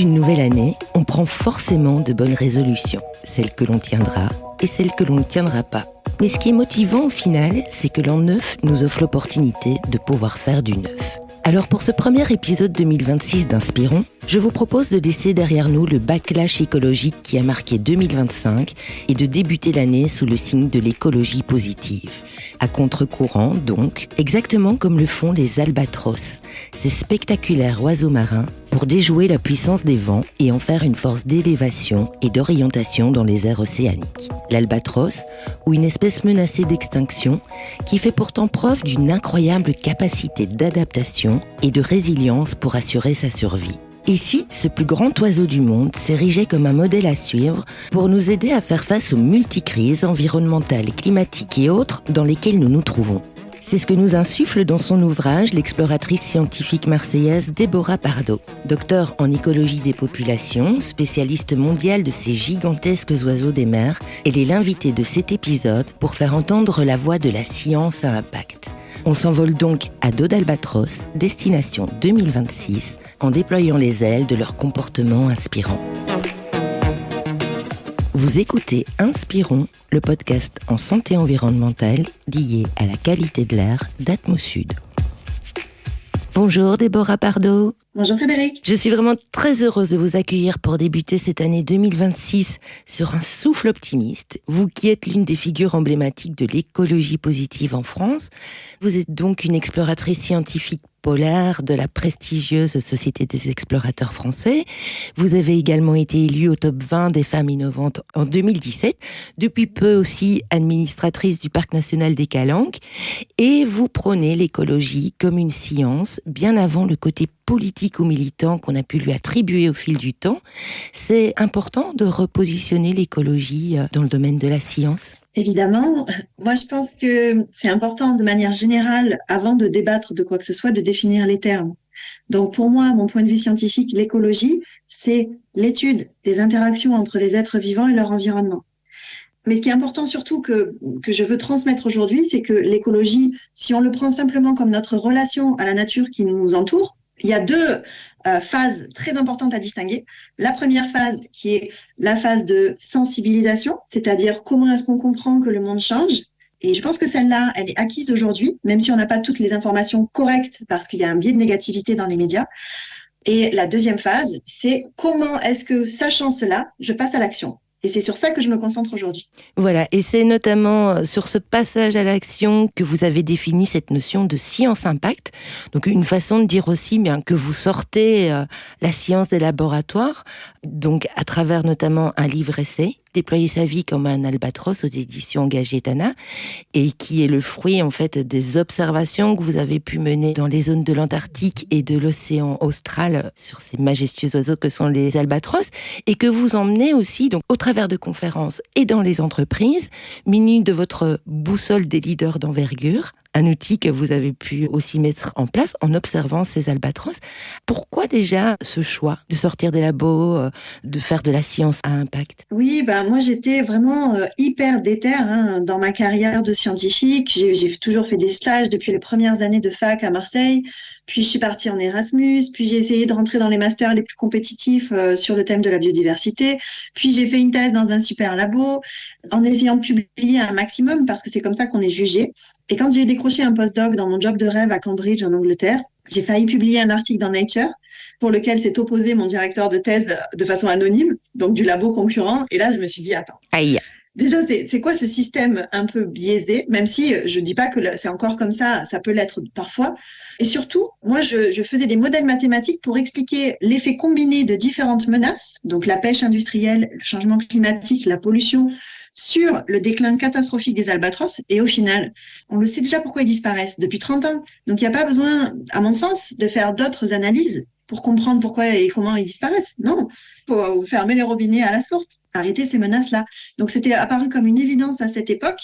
d'une nouvelle année, on prend forcément de bonnes résolutions, celles que l'on tiendra et celles que l'on ne tiendra pas. Mais ce qui est motivant au final, c'est que l'an 9 nous offre l'opportunité de pouvoir faire du neuf. Alors pour ce premier épisode 2026 d'Inspirons, je vous propose de laisser derrière nous le backlash écologique qui a marqué 2025 et de débuter l'année sous le signe de l'écologie positive. À contre-courant donc, exactement comme le font les albatros, ces spectaculaires oiseaux marins, pour déjouer la puissance des vents et en faire une force d'élévation et d'orientation dans les airs océaniques. L'albatros, ou une espèce menacée d'extinction, qui fait pourtant preuve d'une incroyable capacité d'adaptation et de résilience pour assurer sa survie. Ici, ce plus grand oiseau du monde s'érigeait comme un modèle à suivre pour nous aider à faire face aux multicrises environnementales, climatiques et autres dans lesquelles nous nous trouvons. C'est ce que nous insuffle dans son ouvrage l'exploratrice scientifique marseillaise Déborah Pardo. Docteur en écologie des populations, spécialiste mondiale de ces gigantesques oiseaux des mers, elle est l'invitée de cet épisode pour faire entendre la voix de la science à impact. On s'envole donc à dos d'albatros, destination 2026, en déployant les ailes de leur comportement inspirant. Vous écoutez Inspirons, le podcast en santé environnementale lié à la qualité de l'air d'Atmosud. Bonjour Déborah Pardo. Bonjour Frédéric. Je suis vraiment très heureuse de vous accueillir pour débuter cette année 2026 sur un souffle optimiste. Vous qui êtes l'une des figures emblématiques de l'écologie positive en France. Vous êtes donc une exploratrice scientifique polaire de la prestigieuse Société des explorateurs français. Vous avez également été élue au top 20 des femmes innovantes en 2017, depuis peu aussi administratrice du Parc national des Calanques, et vous prônez l'écologie comme une science bien avant le côté politique ou militant qu'on a pu lui attribuer au fil du temps. C'est important de repositionner l'écologie dans le domaine de la science. Évidemment, moi je pense que c'est important de manière générale, avant de débattre de quoi que ce soit, de définir les termes. Donc pour moi, mon point de vue scientifique, l'écologie, c'est l'étude des interactions entre les êtres vivants et leur environnement. Mais ce qui est important surtout que je veux transmettre aujourd'hui, c'est que l'écologie, si on le prend simplement comme notre relation à la nature qui nous entoure, il y a deux phases très importantes à distinguer. La première phase qui est la phase de sensibilisation, c'est-à-dire comment est-ce qu'on comprend que le monde change. Et je pense que celle-là, elle est acquise aujourd'hui, même si on n'a pas toutes les informations correctes parce qu'il y a un biais de négativité dans les médias. Et la deuxième phase, c'est comment est-ce que, sachant cela, je passe à l'action. Et c'est sur ça que je me concentre aujourd'hui. Voilà, et c'est notamment sur ce passage à l'action que vous avez défini cette notion de science impact. Donc une façon de dire aussi bien que vous sortez la science des laboratoires, donc à travers notamment un livre-essai, Déployer sa vie comme un albatros aux éditions Gadgetana, et qui est le fruit en fait des observations que vous avez pu mener dans les zones de l'Antarctique et de l'océan austral sur ces majestueux oiseaux que sont les albatros, et que vous emmenez aussi donc au travers de conférences et dans les entreprises, munis de votre boussole des leaders d'envergure, un outil que vous avez pu aussi mettre en place en observant ces albatros. Pourquoi déjà ce choix de sortir des labos, de faire de la science à impact ? Oui, moi j'étais vraiment hyper déter dans ma carrière de scientifique. J'ai toujours fait des stages depuis les premières années de fac à Marseille. Puis je suis partie en Erasmus. Puis j'ai essayé de rentrer dans les masters les plus compétitifs sur le thème de la biodiversité. Puis j'ai fait une thèse dans un super labo en essayant de publier un maximum parce que c'est comme ça qu'on est jugé. Et quand j'ai décroché un postdoc dans mon job de rêve à Cambridge en Angleterre, j'ai failli publier un article dans Nature pour lequel s'est opposé mon directeur de thèse de façon anonyme, donc du labo concurrent. Et là, je me suis dit, attends. Aïe. Déjà, c'est quoi ce système un peu biaisé, même si je dis pas que c'est encore comme ça peut l'être parfois. Et surtout, moi, je faisais des modèles mathématiques pour expliquer l'effet combiné de différentes menaces, donc la pêche industrielle, le changement climatique, la pollution, sur le déclin catastrophique des albatros. Et au final, on le sait déjà pourquoi ils disparaissent depuis 30 ans. Donc, il n'y a pas besoin, à mon sens, de faire d'autres analyses pour comprendre pourquoi et comment ils disparaissent. Non, il faut fermer les robinets à la source, arrêter ces menaces-là. Donc, c'était apparu comme une évidence à cette époque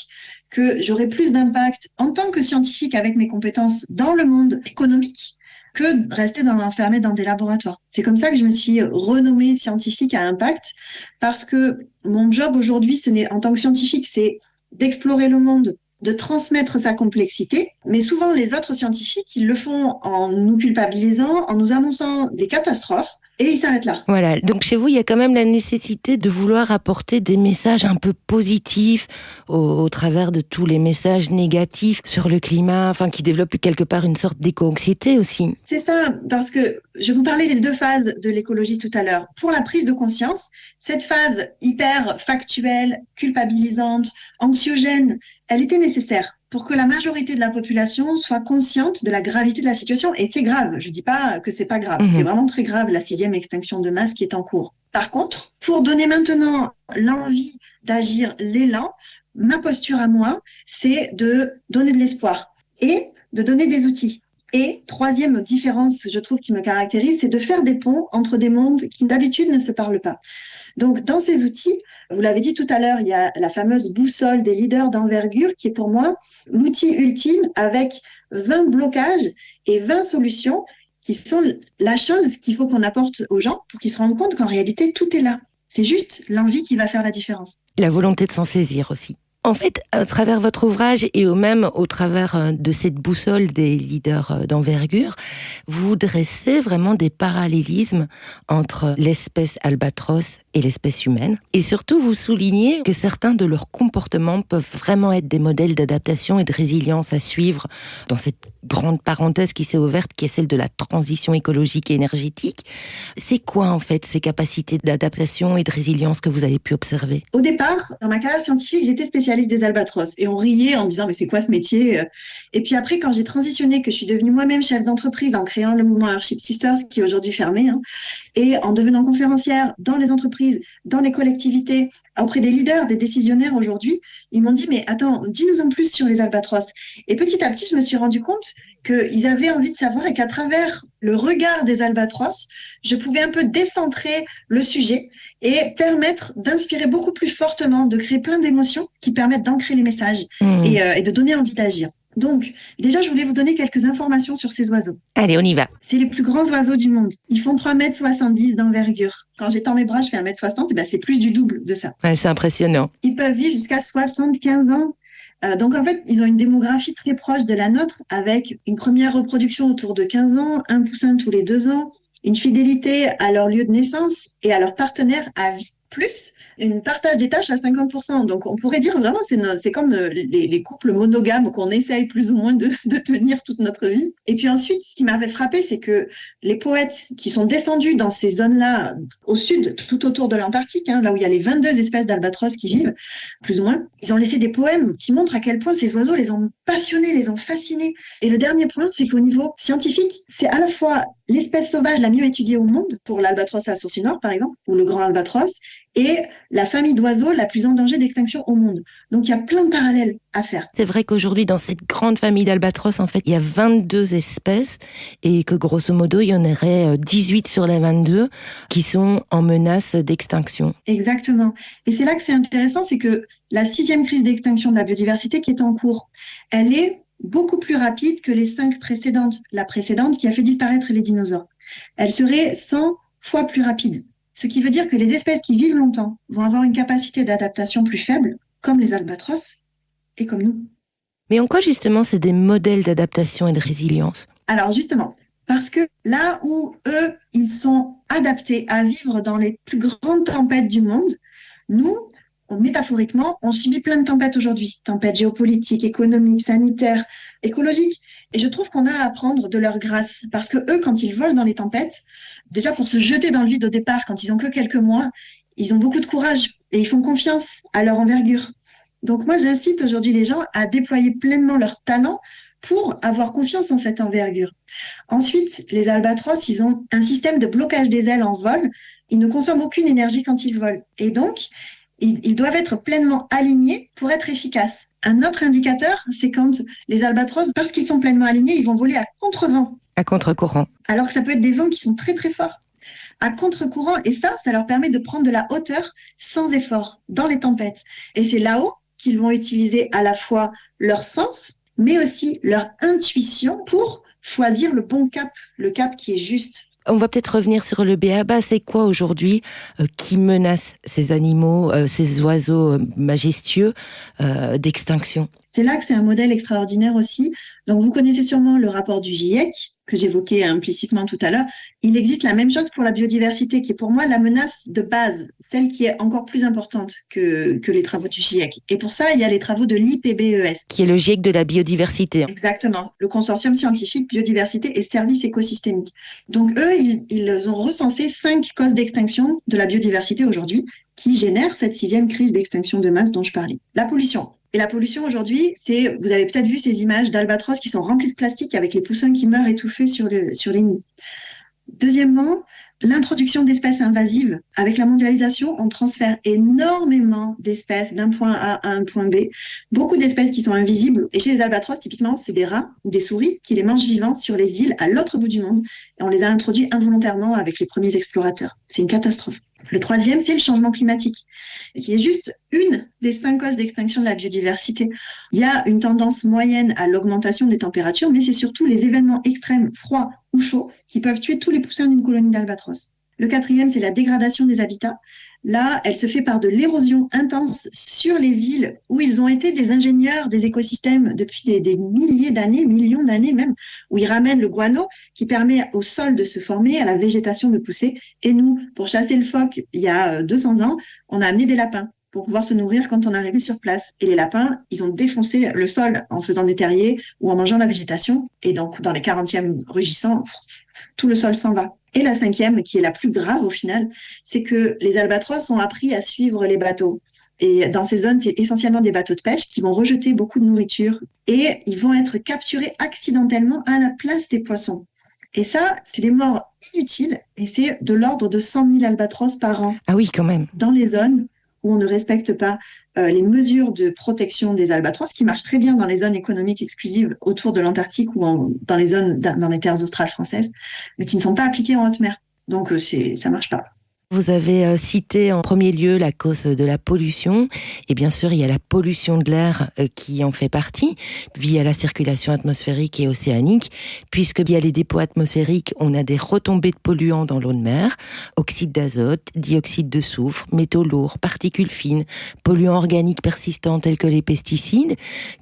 que j'aurais plus d'impact en tant que scientifique avec mes compétences dans le monde économique que rester enfermé dans des laboratoires. C'est comme ça que je me suis renommée scientifique à impact, parce que mon job aujourd'hui, en tant que scientifique, c'est d'explorer le monde, de transmettre sa complexité, mais souvent les autres scientifiques, ils le font en nous culpabilisant, en nous annonçant des catastrophes, Et il s'arrête là. Voilà, donc chez vous, il y a quand même la nécessité de vouloir apporter des messages un peu positifs au travers de tous les messages négatifs sur le climat, enfin qui développent quelque part une sorte d'éco-anxiété aussi. C'est ça, parce que je vous parlais des 2 phases de l'écologie tout à l'heure. Pour la prise de conscience, cette phase hyper factuelle, culpabilisante, anxiogène, elle était nécessaire pour que la majorité de la population soit consciente de la gravité de la situation. Et c'est grave, je dis pas que c'est pas grave, c'est vraiment très grave la 6e extinction de masse qui est en cours. Par contre, pour donner maintenant l'envie d'agir, l'élan, ma posture à moi, c'est de donner de l'espoir et de donner des outils. Et 3e différence, je trouve, qui me caractérise, c'est de faire des ponts entre des mondes qui d'habitude ne se parlent pas. Donc, dans ces outils, vous l'avez dit tout à l'heure, il y a la fameuse boussole des leaders d'envergure qui est pour moi l'outil ultime avec 20 blocages et 20 solutions qui sont la chose qu'il faut qu'on apporte aux gens pour qu'ils se rendent compte qu'en réalité, tout est là. C'est juste l'envie qui va faire la différence. La volonté de s'en saisir aussi. En fait, à travers votre ouvrage et même au travers de cette boussole des leaders d'envergure, vous dressez vraiment des parallélismes entre l'espèce albatros et l'espèce humaine. Et surtout, vous soulignez que certains de leurs comportements peuvent vraiment être des modèles d'adaptation et de résilience à suivre dans cette grande parenthèse qui s'est ouverte, qui est celle de la transition écologique et énergétique. C'est quoi, en fait, ces capacités d'adaptation et de résilience que vous avez pu observer? Au départ, dans ma carrière scientifique, j'étais spécialiste des albatros et on riait en disant mais c'est quoi ce métier? Et puis après, quand j'ai transitionné, que je suis devenue moi-même chef d'entreprise en créant le mouvement Earthship Sisters, qui est aujourd'hui fermé, et en devenant conférencière dans les entreprises, dans les collectivités, auprès des leaders, des décisionnaires aujourd'hui, ils m'ont dit mais attends, dis-nous en plus sur les albatros. Et petit à petit, je me suis rendu compte qu'ils avaient envie de savoir et qu'à travers le regard des albatros, je pouvais un peu décentrer le sujet et permettre d'inspirer beaucoup plus fortement, de créer plein d'émotions qui permettent d'ancrer les messages et de donner envie d'agir. Donc, déjà, je voulais vous donner quelques informations sur ces oiseaux. Allez, on y va. C'est les plus grands oiseaux du monde. Ils font 3,70 m d'envergure. Quand j'étends mes bras, je fais 1,60 m, c'est plus du double de ça. Ouais, c'est impressionnant. Ils peuvent vivre jusqu'à 75 ans. Donc, en fait, ils ont une démographie très proche de la nôtre, avec une première reproduction autour de 15 ans, un poussin tous les 2 ans, une fidélité à leur lieu de naissance et à leur partenaire à vie, plus une partage des tâches à 50%. Donc, on pourrait dire vraiment, c'est comme les couples monogames qu'on essaye plus ou moins de tenir toute notre vie. Et puis ensuite, ce qui m'avait frappé, c'est que les poètes qui sont descendus dans ces zones-là, au sud, tout autour de l'Antarctique, là où il y a les 22 espèces d'albatros qui vivent, plus ou moins, ils ont laissé des poèmes qui montrent à quel point ces oiseaux les ont passionnés, les ont fascinés. Et le dernier point, c'est qu'au niveau scientifique, c'est à la fois l'espèce sauvage la mieux étudiée au monde, pour l'albatros à sourcil nord, par exemple, ou le grand albatros, et la famille d'oiseaux la plus en danger d'extinction au monde. Donc, il y a plein de parallèles à faire. C'est vrai qu'aujourd'hui, dans cette grande famille d'albatros, en fait, il y a 22 espèces et que, grosso modo, il y en aurait 18 sur les 22 qui sont en menace d'extinction. Exactement. Et c'est là que c'est intéressant, c'est que la 6e crise d'extinction de la biodiversité qui est en cours, elle est beaucoup plus rapide que les 5 précédentes. La précédente qui a fait disparaître les dinosaures. Elle serait 100 fois plus rapide. Ce qui veut dire que les espèces qui vivent longtemps vont avoir une capacité d'adaptation plus faible, comme les albatros et comme nous. Mais en quoi justement c'est des modèles d'adaptation et de résilience? Alors justement, parce que là où eux, ils sont adaptés à vivre dans les plus grandes tempêtes du monde, nous, métaphoriquement, on subit plein de tempêtes aujourd'hui. Tempêtes géopolitiques, économiques, sanitaires, écologiques. Et je trouve qu'on a à apprendre de leur grâce. Parce que eux, quand ils volent dans les tempêtes, déjà pour se jeter dans le vide au départ, quand ils ont que quelques mois, ils ont beaucoup de courage et ils font confiance à leur envergure. Donc moi, j'incite aujourd'hui les gens à déployer pleinement leur talent pour avoir confiance en cette envergure. Ensuite, les albatros, ils ont un système de blocage des ailes en vol. Ils ne consomment aucune énergie quand ils volent. Et donc, ils doivent être pleinement alignés pour être efficaces. Un autre indicateur, c'est quand les albatros, parce qu'ils sont pleinement alignés, ils vont voler à contre-vent. À contre-courant. Alors que ça peut être des vents qui sont très très forts. À contre-courant, et ça leur permet de prendre de la hauteur sans effort dans les tempêtes. Et c'est là-haut qu'ils vont utiliser à la fois leur sens, mais aussi leur intuition pour choisir le bon cap, le cap qui est juste. On va peut-être revenir sur le b.a.-ba. C'est quoi aujourd'hui qui menace ces animaux, ces oiseaux majestueux d'extinction? C'est là que c'est un modèle extraordinaire aussi. Donc, vous connaissez sûrement le rapport du GIEC, que j'évoquais implicitement tout à l'heure. Il existe la même chose pour la biodiversité, qui est pour moi la menace de base, celle qui est encore plus importante que les travaux du GIEC. Et pour ça, il y a les travaux de l'IPBES. Qui est le GIEC de la biodiversité. Exactement, le consortium scientifique biodiversité et services écosystémiques. Donc eux, ils ont recensé 5 causes d'extinction de la biodiversité aujourd'hui qui génèrent cette 6e crise d'extinction de masse dont je parlais. La pollution. Et la pollution aujourd'hui, vous avez peut-être vu ces images d'albatros qui sont remplies de plastique avec les poussins qui meurent étouffés sur les nids. Deuxièmement, l'introduction d'espèces invasives. Avec la mondialisation, on transfère énormément d'espèces d'un point A à un point B. Beaucoup d'espèces qui sont invisibles. Et chez les albatros, typiquement, c'est des rats ou des souris qui les mangent vivants sur les îles à l'autre bout du monde. Et on les a introduits involontairement avec les premiers explorateurs. C'est une catastrophe. Le 3e, c'est le changement climatique, qui est juste une des 5 causes d'extinction de la biodiversité. Il y a une tendance moyenne à l'augmentation des températures, mais c'est surtout les événements extrêmes, froids ou chauds, qui peuvent tuer tous les poussins d'une colonie d'albatros. Le 4e, c'est la dégradation des habitats. Là, elle se fait par de l'érosion intense sur les îles où ils ont été des ingénieurs des écosystèmes depuis des milliers d'années, millions d'années même, où ils ramènent le guano qui permet au sol de se former, à la végétation de pousser. Et nous, pour chasser le phoque, il y a 200 ans, on a amené des lapins pour pouvoir se nourrir quand on arrivait sur place. Et les lapins, ils ont défoncé le sol en faisant des terriers ou en mangeant la végétation. Et donc, dans les 40e rugissants, tout le sol s'en va. Et la 5e, qui est la plus grave au final, c'est que les albatros ont appris à suivre les bateaux. Et dans ces zones, c'est essentiellement des bateaux de pêche qui vont rejeter beaucoup de nourriture et ils vont être capturés accidentellement à la place des poissons. Et ça, c'est des morts inutiles et c'est de l'ordre de 100 000 albatros par an. Ah oui, quand même. Dans les zones où on ne respecte pas les mesures de protection des albatros, qui marchent très bien dans les zones économiques exclusives autour de l'Antarctique ou dans les terres australes françaises, mais qui ne sont pas appliquées en haute mer. Donc ça marche pas. Vous avez cité en premier lieu la cause de la pollution et bien sûr il y a la pollution de l'air qui en fait partie via la circulation atmosphérique et océanique, puisque via les dépôts atmosphériques on a des retombées de polluants dans l'eau de mer, oxyde d'azote, dioxyde de soufre, métaux lourds, particules fines, polluants organiques persistants tels que les pesticides,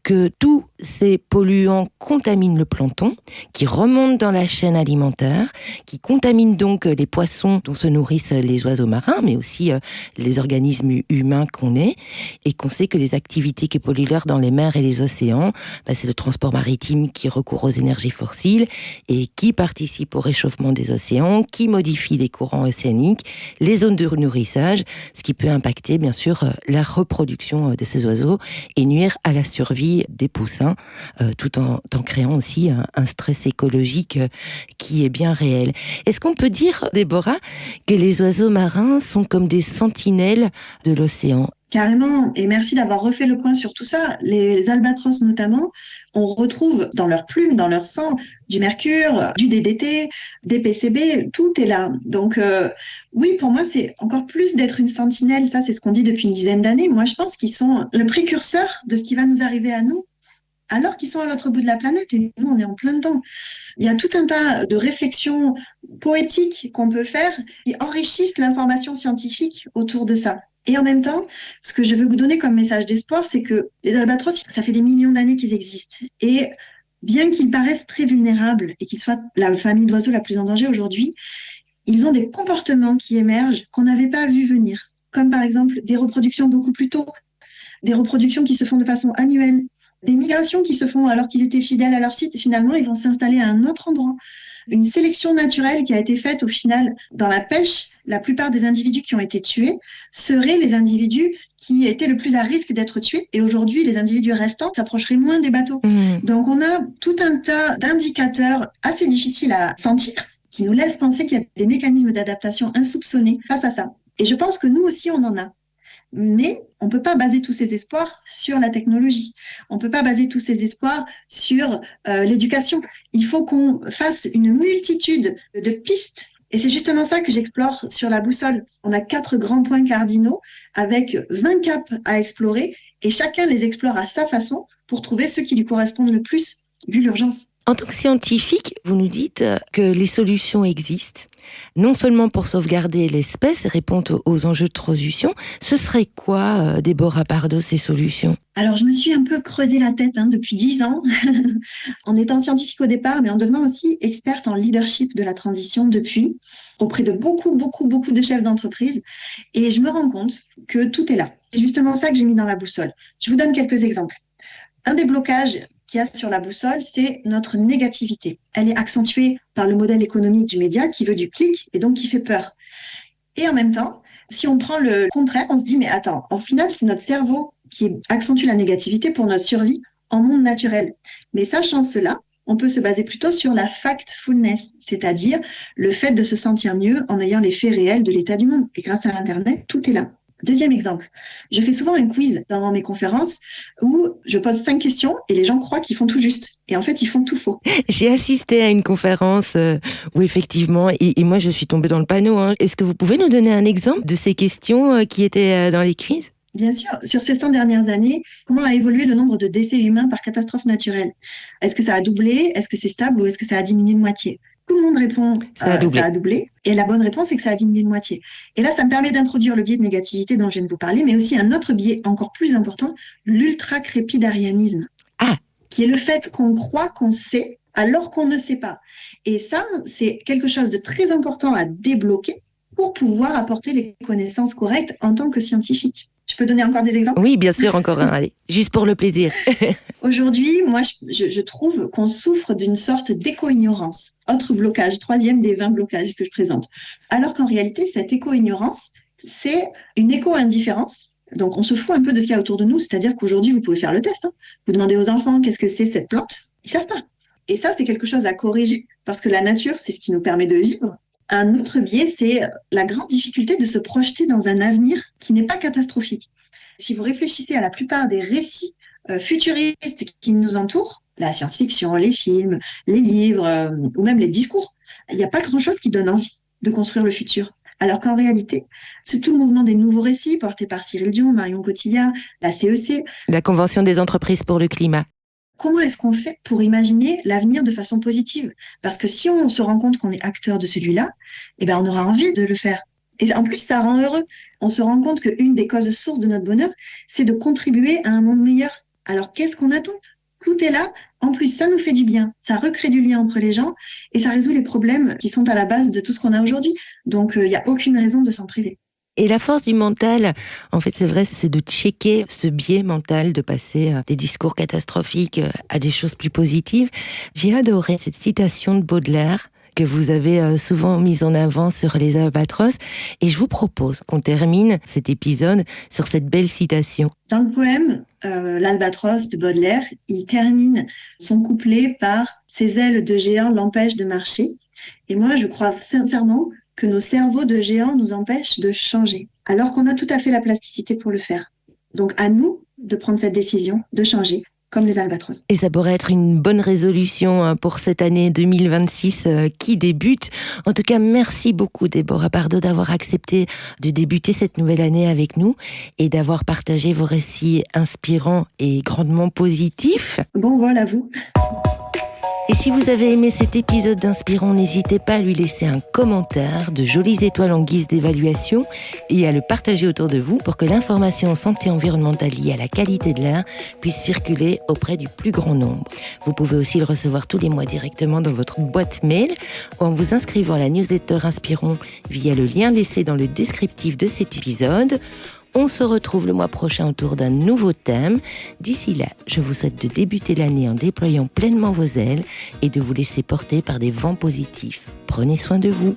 que tous ces polluants contaminent le plancton qui remonte dans la chaîne alimentaire, qui contamine donc les poissons dont se nourrissent les oiseaux marins, mais aussi les organismes humains qu'on est, et qu'on sait que les activités qui polluent l'air dans les mers et les océans, c'est le transport maritime qui recourt aux énergies fossiles et qui participe au réchauffement des océans, qui modifie les courants océaniques, les zones de nourrissage, ce qui peut impacter bien sûr la reproduction de ces oiseaux et nuire à la survie des poussins, tout en créant aussi un stress écologique qui est bien réel. Est-ce qu'on peut dire, Déborah, que les oiseaux marins sont comme des sentinelles de l'océan? Carrément, et merci d'avoir refait le point sur tout ça. Les albatros notamment, on retrouve dans leurs plumes, dans leur sang, du mercure, du DDT, des PCB, tout est là. Donc oui, pour moi, c'est encore plus d'être une sentinelle, ça c'est ce qu'on dit depuis une dizaine d'années. Moi, je pense qu'ils sont le précurseur de ce qui va nous arriver à nous, alors qu'ils sont à l'autre bout de la planète et nous, on est en plein dedans. Il y a tout un tas de réflexions poétiques qu'on peut faire qui enrichissent l'information scientifique autour de ça. Et en même temps, ce que je veux vous donner comme message d'espoir, c'est que les albatros, ça fait des millions d'années qu'ils existent. Et bien qu'ils paraissent très vulnérables et qu'ils soient la famille d'oiseaux la plus en danger aujourd'hui, ils ont des comportements qui émergent qu'on n'avait pas vu venir. Comme par exemple des reproductions beaucoup plus tôt, des reproductions qui se font de façon annuelle, des migrations qui se font alors qu'ils étaient fidèles à leur site et finalement ils vont s'installer à un autre endroit. Une sélection naturelle qui a été faite au final dans la pêche. La plupart des individus qui ont été tués seraient les individus qui étaient le plus à risque d'être tués. Et aujourd'hui, les individus restants s'approcheraient moins des bateaux. Donc on a tout un tas d'indicateurs assez difficiles à sentir qui nous laissent penser qu'il y a des mécanismes d'adaptation insoupçonnés face à ça. Et je pense que nous aussi, on en a. Mais on ne peut pas baser tous ces espoirs sur la technologie. On ne peut pas baser tous ces espoirs sur l'éducation. Il faut qu'on fasse une multitude de pistes. Et c'est justement ça que j'explore sur la boussole. On a 4 grands points cardinaux avec 20 caps à explorer et chacun les explore à sa façon pour trouver ceux qui lui correspondent le plus, vu l'urgence. En tant que scientifique, vous nous dites que les solutions existent, non seulement pour sauvegarder l'espèce et répondre aux enjeux de transition. Ce serait quoi, Déborah Pardo, ces solutions ? Alors, je me suis un peu creusé la tête depuis 10 ans, en étant scientifique au départ, mais en devenant aussi experte en leadership de la transition depuis, auprès de beaucoup, beaucoup, beaucoup de chefs d'entreprise. Et je me rends compte que tout est là. C'est justement ça que j'ai mis dans la boussole. Je vous donne quelques exemples. Un des blocages qu'il y a sur la boussole, c'est notre négativité. Elle est accentuée par le modèle économique du média qui veut du clic et donc qui fait peur. Et en même temps, si on prend le contraire, on se dit, mais attends, au final, c'est notre cerveau qui accentue la négativité pour notre survie en monde naturel. Mais sachant cela, on peut se baser plutôt sur la factfulness, c'est-à-dire le fait de se sentir mieux en ayant les faits réels de l'état du monde. Et grâce à Internet, tout est là. Deuxième exemple, je fais souvent un quiz dans mes conférences où je pose 5 questions et les gens croient qu'ils font tout juste. Et en fait, ils font tout faux. J'ai assisté à une conférence où effectivement, et moi je suis tombée dans le panneau. Est-ce que vous pouvez nous donner un exemple de ces questions qui étaient dans les quiz ? Bien sûr, sur ces 100 dernières années, comment a évolué le nombre de décès humains par catastrophe naturelle ? Est-ce que ça a doublé ? Est-ce que c'est stable ou est-ce que ça a diminué de moitié ? Tout le monde répond ça a doublé. Et la bonne réponse, c'est que ça a diminué de moitié. Et là, ça me permet d'introduire le biais de négativité dont je viens de vous parler, mais aussi un autre biais encore plus important, l'ultra-crépidarianisme. Qui est le fait qu'on croit qu'on sait alors qu'on ne sait pas. Et ça, c'est quelque chose de très important à débloquer pour pouvoir apporter les connaissances correctes en tant que scientifique. Je peux donner encore des exemples ? Oui, bien sûr, encore un, allez, juste pour le plaisir. Aujourd'hui, moi, je trouve qu'on souffre d'une sorte d'éco-ignorance. Autre blocage, 3e des 20 blocages que je présente. Alors qu'en réalité, cette éco-ignorance, c'est une éco-indifférence. Donc, on se fout un peu de ce qu'il y a autour de nous. C'est-à-dire qu'aujourd'hui, vous pouvez faire le test. Vous demandez aux enfants qu'est-ce que c'est cette plante. Ils savent pas. Et ça, c'est quelque chose à corriger. Parce que la nature, c'est ce qui nous permet de vivre. Un autre biais, c'est la grande difficulté de se projeter dans un avenir qui n'est pas catastrophique. Si vous réfléchissez à la plupart des récits futuristes qui nous entourent, la science-fiction, les films, les livres ou même les discours, il n'y a pas grand-chose qui donne envie de construire le futur. Alors qu'en réalité, c'est tout le mouvement des nouveaux récits portés par Cyril Dion, Marion Cotillard, la CEC. La Convention des entreprises pour le climat. Comment est-ce qu'on fait pour imaginer l'avenir de façon positive ? Parce que si on se rend compte qu'on est acteur de celui-là, on aura envie de le faire. Et en plus, ça rend heureux. On se rend compte qu'une des causes sources de notre bonheur, c'est de contribuer à un monde meilleur. Alors, qu'est-ce qu'on attend ? Tout est là. En plus, ça nous fait du bien. Ça recrée du lien entre les gens et ça résout les problèmes qui sont à la base de tout ce qu'on a aujourd'hui. Donc, il n'y a aucune raison de s'en priver. Et la force du mental, en fait, c'est vrai, c'est de checker ce biais mental, de passer des discours catastrophiques à des choses plus positives. J'ai adoré cette citation de Baudelaire que vous avez souvent mise en avant sur les albatros. Et je vous propose qu'on termine cet épisode sur cette belle citation. Dans le poème, l'albatros de Baudelaire, il termine son couplet par « Ses ailes de géant l'empêchent de marcher ». Et moi, je crois sincèrement que nos cerveaux de géants nous empêchent de changer, alors qu'on a tout à fait la plasticité pour le faire. Donc à nous de prendre cette décision, de changer, comme les albatros. Et ça pourrait être une bonne résolution pour cette année 2026 qui débute. En tout cas, merci beaucoup Déborah Pardo d'avoir accepté de débuter cette nouvelle année avec nous et d'avoir partagé vos récits inspirants et grandement positifs. Bon vol à vous. Et si vous avez aimé cet épisode d'Inspirons, n'hésitez pas à lui laisser un commentaire, de jolies étoiles en guise d'évaluation et à le partager autour de vous pour que l'information en santé environnementale liée à la qualité de l'air puisse circuler auprès du plus grand nombre. Vous pouvez aussi le recevoir tous les mois directement dans votre boîte mail ou en vous inscrivant à la newsletter Inspirons via le lien laissé dans le descriptif de cet épisode. On se retrouve le mois prochain autour d'un nouveau thème. D'ici là, je vous souhaite de débuter l'année en déployant pleinement vos ailes et de vous laisser porter par des vents positifs. Prenez soin de vous.